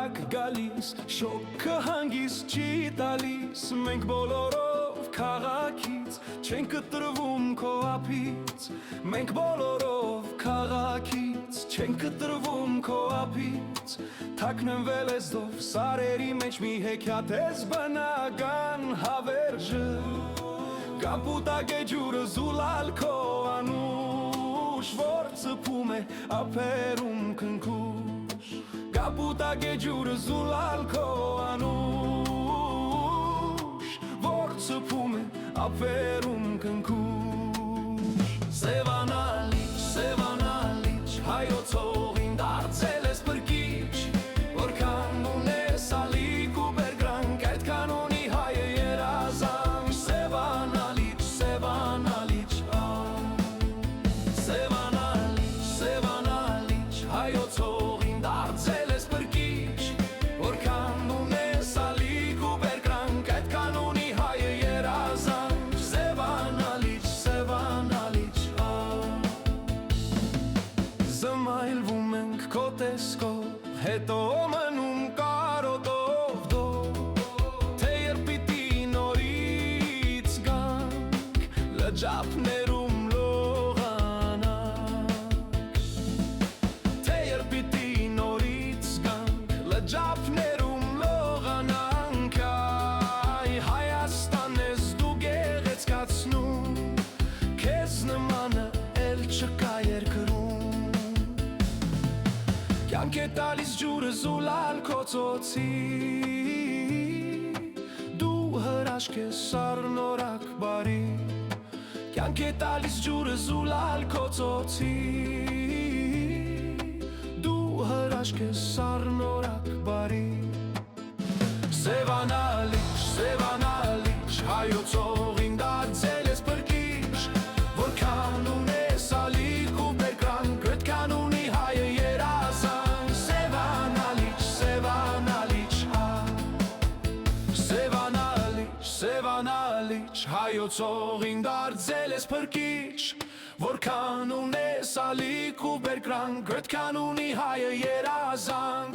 արագ գալիս, շոկը հանգիստ չի տալիս, մենք բոլորով քաղաքից չենք կտրվում քո ափից, մենք բոլորով քաղաքից չենք կտրվում քո ափից, թաքնվել ես դով սարերի մեջ մի հեքիաթ ես բնական հավերժը, կապուտակ է ջուրը զուլալ քո անուշ, որ ծփում է ափերում քնքուշ, կապուտակ է ջուրը զուլալ քո անուշ, որ ծփում է ափերում քնքուշ, Սևանալիչ, հայոց հողին դարձել ես բրկիչ, որքան ունես ալիք ու բերկրանք, այդքան ունի հայը երազանք, Սևանալիչ, հայոց հողին դարձել ես բրկիչ, որքան ունես ալիք ու բերկրանք, այդքան ունի հայը երազանք, Սևանալիչ, Զմայլվում ենք քո տեսքով, հետո մնում կարոտով դով, թե երբ պիտի նորից գանք, լջափներում լողանանք, թե երբ պիտի նորից գանք, լջափներում լողանանք, այ Հայաստան ես դու գեղեցկացնում, քեզ նմանը էլ չկա երկրում, կյանք է տալիս ջուրը զուլալ քո ծոցի, դու հրաշք ես առնորակ բարի, կյանք է տալիս ջուրը զուլալ քո ծոցի, դու հրաշք ես առնորակ բարի, Սևանալիչ, հայոց հողին դարձել ես բրկիչ, որքան ունես ալիք ու բերկրանք, այդքան ունի հայը երազանք, Սևանալիչ, հայոց հողին դարձել ես բրկիչ, որքան ունես ալիք ու բերկրանք, այդքան ունի հայը երազանք,